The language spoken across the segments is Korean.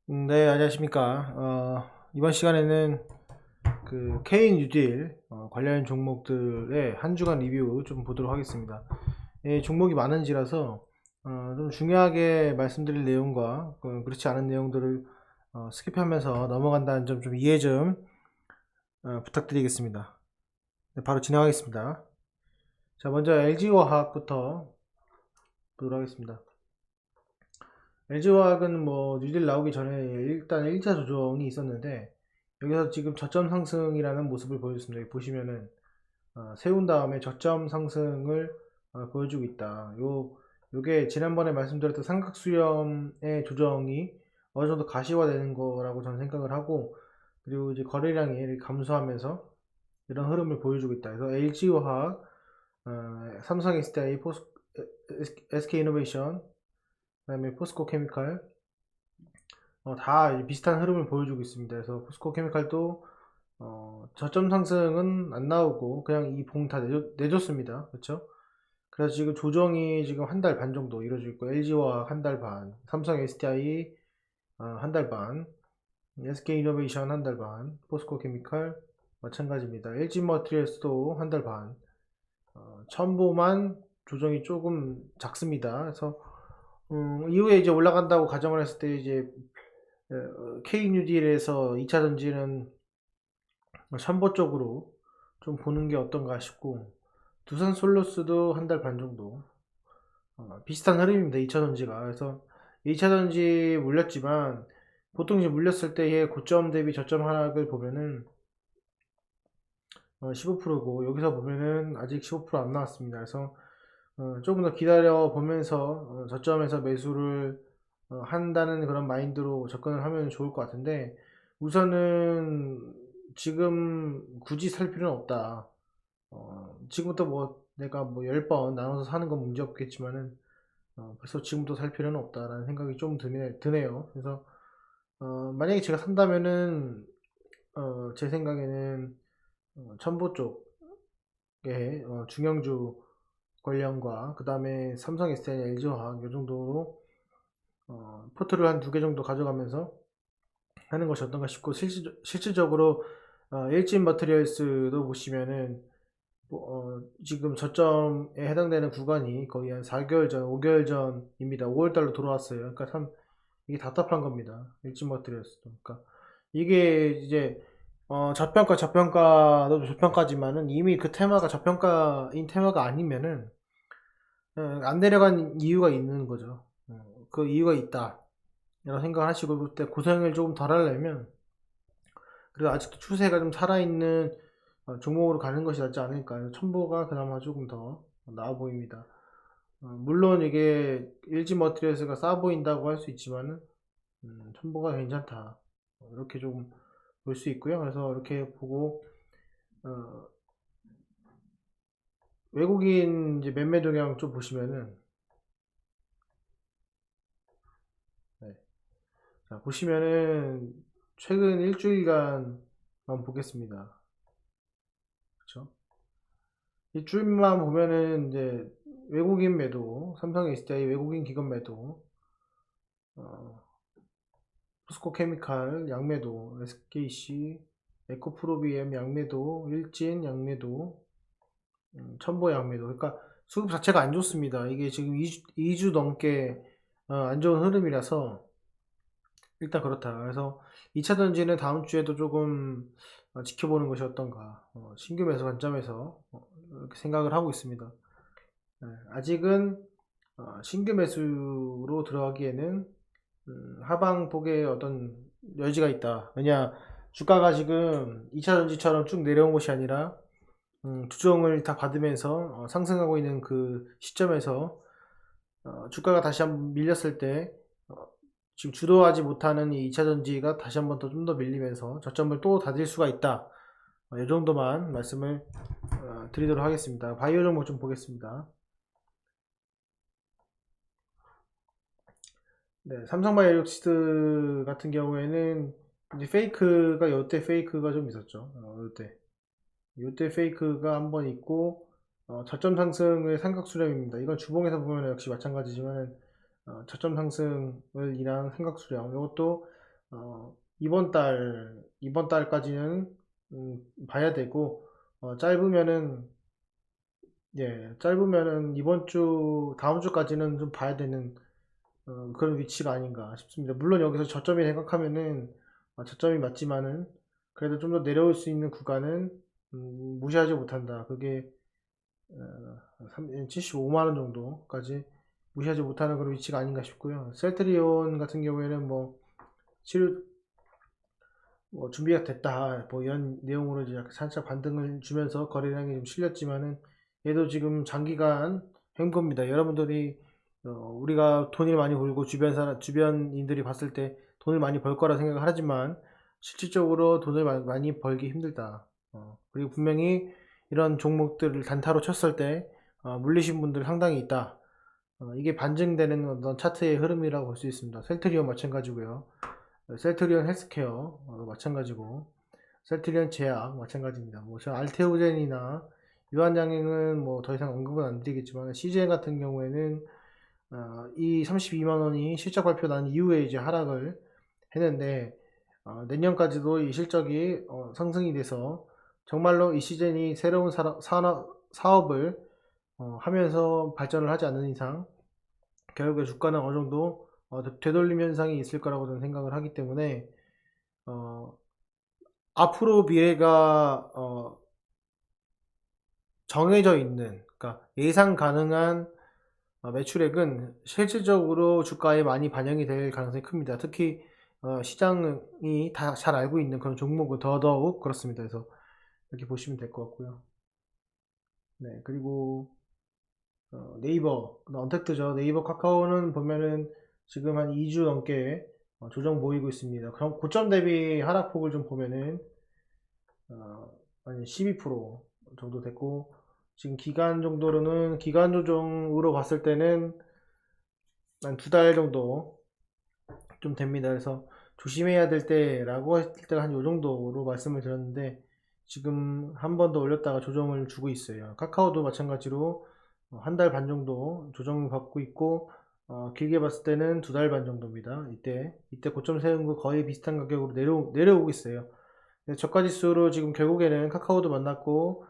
네, 안녕하십니까. 이번 시간에는 그 K인 뉴딜 관련 종목들의 한 주간 리뷰 좀 보도록 하겠습니다. 종목이 많은지라서 좀 중요하게 말씀드릴 내용과 그렇지 않은 내용들을 스킵하면서 넘어간다는 점 좀 이해 좀 부탁드리겠습니다. 네, 바로 진행하겠습니다. 자, 먼저 LG화학부터 보도록 하겠습니다. LG화학은 뭐 뉴딜 나오기 전에 일단 1차 조정이 있었는데 여기서 지금 저점 상승이라는 모습을 보여줬습니다. 여기 보시면은 세운 다음에 저점 상승을 보여주고 있다. 요게 지난번에 말씀드렸던 삼각수렴의 조정이 어느 정도 가시화되는 거라고 저는 생각을 하고, 그리고 이제 거래량이 이렇게 감소하면서 이런 흐름을 보여주고 있다. 그래서 LG화학, 삼성 SDI, SK이노베이션, 그다음에 포스코 케미칼 다 비슷한 흐름을 보여주고 있습니다. 그래서 포스코 케미칼도 저점 상승은 안 나오고 그냥 이 봉 다 내줬습니다. 그렇죠? 그래서 지금 조정이 지금 한 달 반 정도 이루어지고 있고, LG와 한 달 반, 삼성 SDI 한 달 반, SK이노베이션 한 달 반, 포스코 케미칼 마찬가지입니다. LG 머티리얼스도 한 달 반. 첨보만 조정이 조금 작습니다. 그래서 이후에 이제 올라간다고 가정을 했을 때 이제 K뉴딜에서 2차 전지는 첨보 쪽으로 좀 보는 게 어떤가 싶고, 두산 솔루스도 한 달 반 정도 비슷한 흐름입니다. 2차 전지가. 그래서 2차 전지 물렸지만 보통 이제 물렸을 때의 고점 대비 저점 하락을 보면은 15%고 여기서 보면은 아직 15%안 나왔습니다. 그래서 조금 더 기다려 보면서 저점에서 매수를 한다는 그런 마인드로 접근을 하면 좋을 것 같은데, 우선은 지금 굳이 살 필요는 없다. 지금부터 뭐 내가 뭐 10번 나눠서 사는 건 문제 없겠지만은 벌써 지금부터 살 필요는 없다라는 생각이 좀 드네요. 그래서 만약에 제가 산다면은 제 생각에는 첨보 쪽에 중형주 관련과 그 다음에 삼성 SDI, LG화학 이 정도로 포트를 한 두 개 정도 가져가면서 하는 것이 어떤가 싶고, 실질적으로 일진 머티리얼스도 보시면은 지금 저점에 해당되는 구간이 거의 한 4개월 전, 5개월 전입니다. 5월달로 돌아왔어요. 그러니까 참 이게 답답한 겁니다. 일진 머티리얼스도. 그러니까 이게 이제 저평가도 저평가지만은 이미 그 테마가 저평가인 테마가 아니면은 안 내려간 이유가 있는 거죠. 그 이유가 있다 이런 생각을 하시고, 그때 고생을 조금 덜 하려면 그래도 아직도 추세가 좀 살아있는 종목으로 가는 것이 낫지 않을까. 첨보가 그나마 조금 더 나아 보입니다. 물론 이게 일지 머티리얼스가 싸 보인다고 할 수 있지만은 첨보가 괜찮다, 이렇게 좀 볼 수 있고요. 그래서 이렇게 보고 어, 외국인 이제 매매 동향 좀 보시면은, 네. 자, 보시면은 최근 일주일간만 보겠습니다. 그렇죠? 일주일만 보면은 이제 외국인 매도, 삼성 SDI 외국인 기관 매도, 어, 포스코 케미칼 양매도, SKC, 에코프로비엠 양매도, 일진 양매도, 첨보 양매도. 그러니까 수급 자체가 안 좋습니다. 이게 지금 2주 넘게 안 좋은 흐름이라서 일단 그렇다. 그래서 2차 전지는 다음 주에도 조금 지켜보는 것이 어떤가. 신규 매수 관점에서 이렇게 생각을 하고 있습니다. 네, 아직은 신규 매수로 들어가기에는 하방폭에 어떤 여지가 있다. 왜냐, 주가가 지금 2차 전지처럼 쭉 내려온 것이 아니라 조정을 다 받으면서 상승하고 있는 그 시점에서 주가가 다시 한번 밀렸을 때 지금 주도하지 못하는 이 2차 전지가 다시 한번 더 좀 더 밀리면서 저점을 또 다질 수가 있다. 이 정도만 말씀을 드리도록 하겠습니다. 바이오 종목 좀 보겠습니다. 네, 삼성바이오록시드 같은 경우에는 이제 페이크가, 요때 페이크가 좀 있었죠. 요때 페이크가 한번 있고, 저점 상승의 삼각 수렴입니다. 이건 주봉에서 보면 역시 마찬가지지만 저점 상승을 인한 삼각 수렴. 이것도 이번 달까지는 봐야 되고, 짧으면은, 예, 짧으면은 다음 주까지는 좀 봐야 되는 그런 위치가 아닌가 싶습니다. 물론 여기서 저점이 생각하면은 저점이 맞지만은 그래도 좀 더 내려올 수 있는 구간은 무시하지 못한다. 그게 75만 원 정도까지 무시하지 못하는 그런 위치가 아닌가 싶고요. 셀트리온 같은 경우에는 뭐 치료 준비가 됐다 뭐 이런 내용으로 이제 살짝 반등을 주면서 거래량이 좀 실렸지만은 얘도 지금 장기간 행보입니다. 여러분들이 우리가 돈을 많이 벌고 주변인들이 봤을 때 돈을 많이 벌 거라 생각을 하지만 실질적으로 돈을 많이 벌기 힘들다. 그리고 분명히 이런 종목들을 단타로 쳤을 때 물리신 분들 상당히 있다. 이게 반증되는 어떤 차트의 흐름이라고 볼 수 있습니다. 셀트리온 마찬가지고요. 셀트리온 헬스케어 마찬가지고 셀트리온 제약 마찬가지입니다. 저 알테오젠이나 유한양행은 뭐 더 이상 언급은 안 드리겠지만 CGN 같은 경우에는 이 32만 원이 실적 발표 난 이후에 이제 하락을 했는데 내년까지도 이 실적이 상승이 돼서 정말로 이 시즌이 새로운 사업을 하면서 발전을 하지 않는 이상 결국에 주가는 어느 정도 되돌림 현상이 있을 거라고 저는 생각을 하기 때문에 어, 앞으로 미래가 정해져 있는, 그러니까 예상 가능한 매출액은 실질적으로 주가에 많이 반영이 될 가능성이 큽니다. 특히 시장이 다 잘 알고 있는 그런 종목은 더더욱 그렇습니다. 그래서 이렇게 보시면 될 것 같고요. 네, 그리고 네이버, 언택트죠. 네이버 카카오는 보면은 지금 한 2주 넘게 조정 보이고 있습니다. 그럼 고점 대비 하락폭을 좀 보면은 한 12% 정도 됐고, 지금 기간 조정으로 봤을 때는 한 2달 정도 좀 됩니다. 그래서 조심해야 될 때라고 했을 때가 한 요 정도로 말씀을 드렸는데, 지금 한 번 더 올렸다가 조정을 주고 있어요. 카카오도 마찬가지로 한 달 반 정도 조정을 받고 있고, 길게 봤을 때는 2달 반 정도입니다. 이때 고점 세운 거 거의 비슷한 가격으로 내려오고 있어요. 저가 지수로 지금 결국에는 카카오도 만났고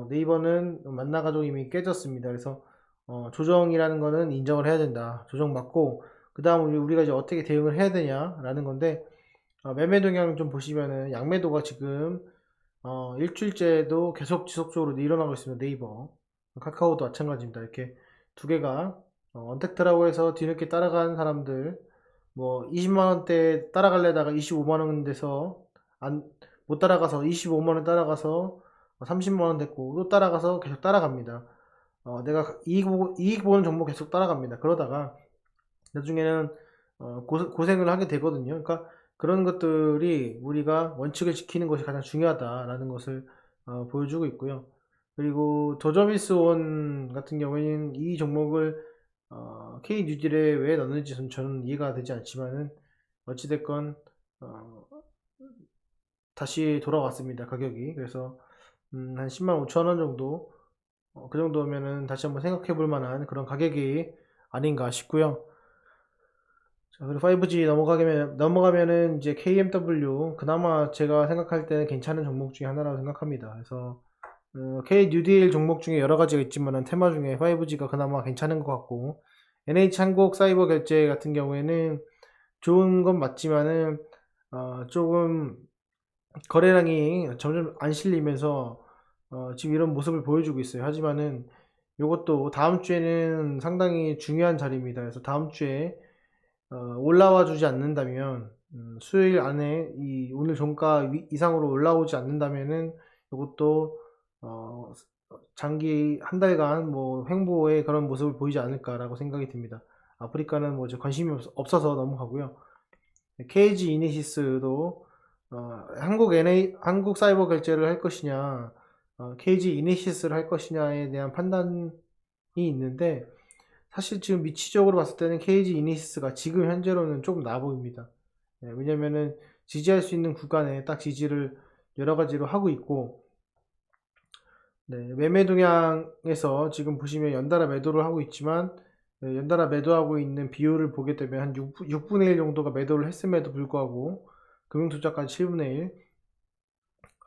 네이버는 만나가지고 이미 깨졌습니다. 그래서 조정이라는 거는 인정을 해야 된다. 조정 맞고 그 다음 우리가 이제 어떻게 대응을 해야 되냐라는 건데, 매매 동향 좀 보시면은 양매도가 지금 일주일째도 계속 지속적으로 일어나고 있습니다. 네이버, 카카오도 마찬가지입니다. 이렇게 두 개가 언택트라고 해서 뒤늦게 따라간 사람들, 뭐 20만 원대 따라갈래다가 25만 원 돼서 못 따라가서 25만 원 따라가서 30만 원 됐고 또 따라가서 계속 따라갑니다. 내가 이익 보는 종목 계속 따라갑니다. 그러다가 나중에는 고생을 하게 되거든요. 그러니까 그런 것들이 우리가 원칙을 지키는 것이 가장 중요하다라는 것을 보여주고 있고요. 그리고 저점일스온 같은 경우에는 이 종목을 K 뉴딜에 왜 넣는지 저는 이해가 되지 않지만은 어찌됐건 다시 돌아왔습니다. 가격이. 그래서 한 10만 5천 원 정도, 그 정도면은 다시 한번 생각해 볼 만한 그런 가격이 아닌가 싶고요. 자, 그리고 5G 넘어가면은 이제 KMW, 그나마 제가 생각할 때는 괜찮은 종목 중에 하나라고 생각합니다. 그래서 K 뉴딜 종목 중에 여러 가지가 있지만 테마 중에 5G가 그나마 괜찮은 것 같고, NH 한국 사이버 결제 같은 경우에는 좋은 건 맞지만은 조금 거래량이 점점 안 실리면서 지금 이런 모습을 보여주고 있어요. 하지만은 이것도 다음 주에는 상당히 중요한 자리입니다. 그래서 다음 주에 올라와 주지 않는다면, 수요일 안에 이 오늘 종가 이상으로 올라오지 않는다면은 이것도 장기 한 달간 뭐 횡보의 그런 모습을 보이지 않을까라고 생각이 듭니다. 아프리카는 뭐 이제 관심이 없어서 넘어가고요. KG 이니시스도 한국 사이버 결제를 할 것이냐, KG 이니시스를 할 것이냐에 대한 판단이 있는데, 사실 지금 미치적으로 봤을 때는 KG 이니시스가 지금 현재로는 조금 나아 보입니다. 왜냐면은 지지할 수 있는 구간에 딱 지지를 여러 가지로 하고 있고, 네, 매매 동향에서 지금 보시면 연달아 매도를 하고 있지만 연달아 매도하고 있는 비율을 보게 되면 한 6분의 1 정도가 매도를 했음에도 불구하고 금융투자까지 7분의 1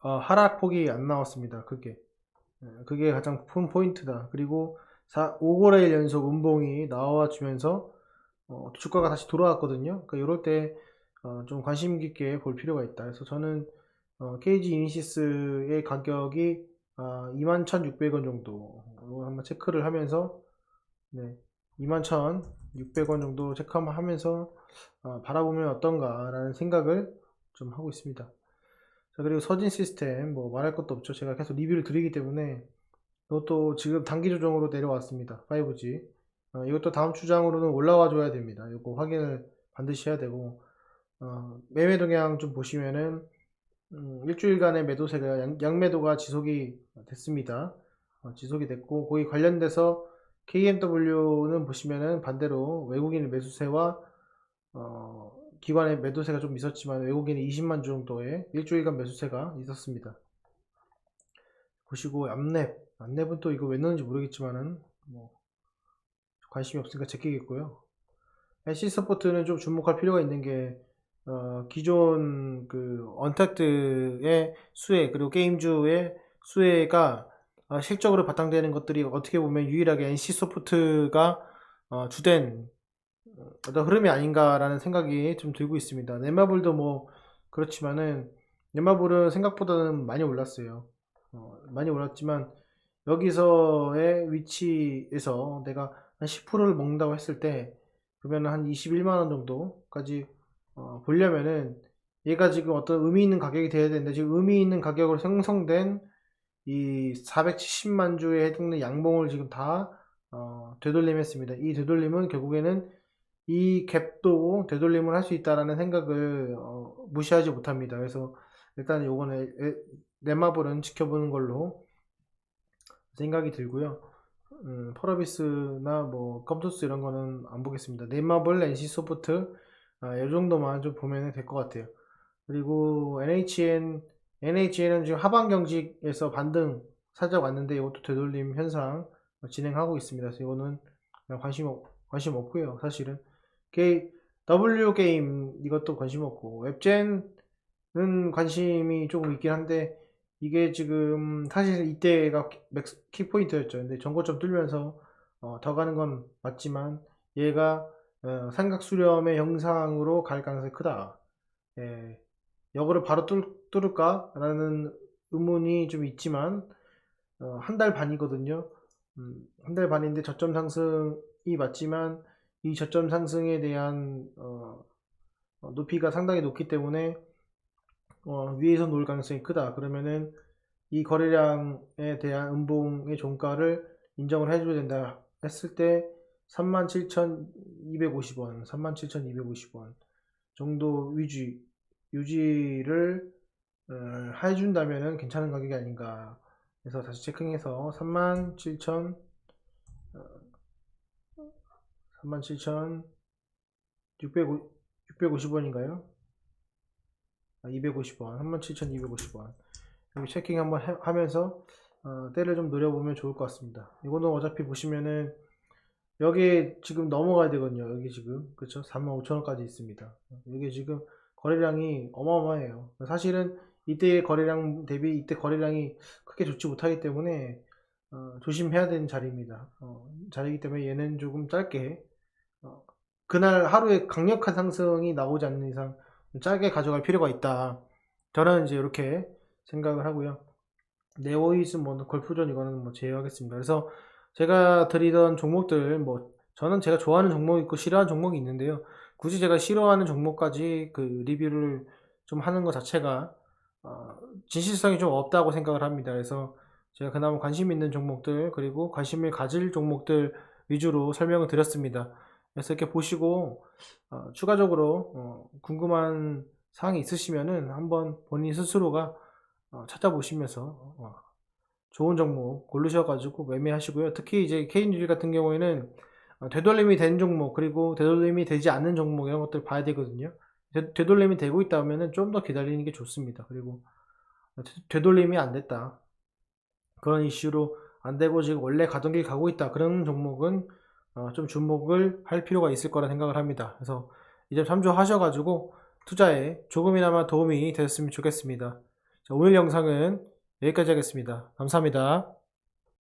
하락폭이 안 나왔습니다. 그게 가장 큰 포인트다. 그리고 5거래일 연속 음봉이 나와주면서 주가가 다시 돌아왔거든요. 그러니까 이럴 때 좀 관심 깊게 볼 필요가 있다. 그래서 저는 KG 이니시스의 가격이 21,600원 정도 한번 체크를 하면서, 네, 21,600원 정도 체크하면서 바라보면 어떤가라는 생각을 좀 하고 있습니다. 자, 그리고 서진 시스템 뭐 말할 것도 없죠. 제가 계속 리뷰를 드리기 때문에. 이것도 지금 단기 조정으로 내려왔습니다. 5G. 이것도 다음 주장으로는 올라와 줘야 됩니다. 이거 확인을 반드시 해야 되고, 매매 동향 좀 보시면은 일주일간의 매도세가 양매도가 지속이 됐습니다. 지속이 됐고, 거기 관련돼서 KMW는 보시면은 반대로 외국인 매수세와 기관의 매도세가 좀 있었지만 외국인의 20만 주 정도의 일주일간 매수세가 있었습니다. 보시고 안랩은 또 이거 왜 넣는지 모르겠지만은 뭐 관심이 없으니까 제끼겠고요. NC 서포트는 좀 주목할 필요가 있는 게 기존 그 언택트의 수혜 그리고 게임주의 수혜가 실적으로 바탕되는 것들이 어떻게 보면 유일하게 NC 소프트가 주된 어떤 흐름이 아닌가라는 생각이 좀 들고 있습니다. 넷마블도 뭐 그렇지만은 넷마블은 생각보다는 많이 올랐어요. 많이 올랐지만 여기서의 위치에서 내가 한 10%를 먹는다고 했을 때 그러면 한 21만원 정도까지 보려면은 얘가 지금 어떤 의미 있는 가격이 돼야 되는데 지금 의미 있는 가격으로 형성된 이 470만 주에 해당되는 양봉을 지금 다 되돌림했습니다. 이 되돌림은 결국에는 이 갭도 되돌림을 할 수 있다라는 생각을 무시하지 못합니다. 그래서 일단 요거는 넷마블은 지켜보는 걸로 생각이 들고요. 펄어비스나 뭐 컴투스 이런 거는 안 보겠습니다. 넷마블, NC소프트 이 정도만 좀 보면 될 것 같아요. 그리고 NHN은 지금 하방 경직에서 반등 살짝 왔는데 이것도 되돌림 현상 진행하고 있습니다. 그래서 이거는 그냥 관심 없고요. 사실은 W 게임 이것도 관심 없고 웹젠은 관심이 조금 있긴 한데 이게 지금 사실 이때가 키포인트였죠. 근데 전고점 뚫면서 더 가는 건 맞지만 얘가 삼각 수렴의 형상으로 갈 가능성이 크다. 예, 역으로 바로 뚫을까? 라는 의문이 좀 있지만 한 달 반이거든요. 한 달 반인데 저점 상승이 맞지만 이 저점 상승에 대한 높이가 상당히 높기 때문에 위에서 놓을 가능성이 크다. 그러면은 이 거래량에 대한 음봉의 종가를 인정을 해줘야 된다 했을 때 37,250원, 37,250원 정도 유지를 해준다면은 괜찮은 가격이 아닌가. 그래서 다시 체킹해서 37,650원인가요? 250원, 37,250원. 여기 체킹 한번 하면서 때를 좀 노려보면 좋을 것 같습니다. 이거는 어차피 보시면은 여기 지금 넘어가야 되거든요. 여기 지금 그쵸? 45,000원까지 있습니다. 이게 지금 거래량이 어마어마해요. 사실은 이때의 거래량 대비 이때 거래량이 크게 좋지 못하기 때문에 조심해야 되는 자리입니다. 자리이기 때문에 얘는 조금 짧게 그날 하루에 강력한 상승이 나오지 않는 이상 짧게 가져갈 필요가 있다. 저는 이제 이렇게 생각을 하고요. 네오이즈 뭐 골프존 이거는 뭐 제외하겠습니다. 그래서 제가 드리던 종목들 뭐 저는 제가 좋아하는 종목이 있고 싫어하는 종목이 있는데요. 굳이 제가 싫어하는 종목까지 그 리뷰를 좀 하는 것 자체가 진실성이 좀 없다고 생각을 합니다. 그래서 제가 그나마 관심 있는 종목들 그리고 관심을 가질 종목들 위주로 설명을 드렸습니다. 그래서 이렇게 보시고 추가적으로 궁금한 사항이 있으시면은 한번 본인 스스로가 찾아보시면서 좋은 종목 고르셔가지고 매매하시고요. 특히 이제 K뉴질 같은 경우에는 되돌림이 된 종목 그리고 되돌림이 되지 않는 종목 이런 것들 봐야 되거든요. 되돌림이 되고 있다면 좀 더 기다리는 게 좋습니다. 그리고 되돌림이 안 됐다. 그런 이슈로 안 되고 지금 원래 가던 길 가고 있다. 그런 종목은 좀 주목을 할 필요가 있을 거라 생각을 합니다. 그래서 이 점 참조하셔가지고 투자에 조금이나마 도움이 됐으면 좋겠습니다. 자, 오늘 영상은 여기까지 하겠습니다. 감사합니다.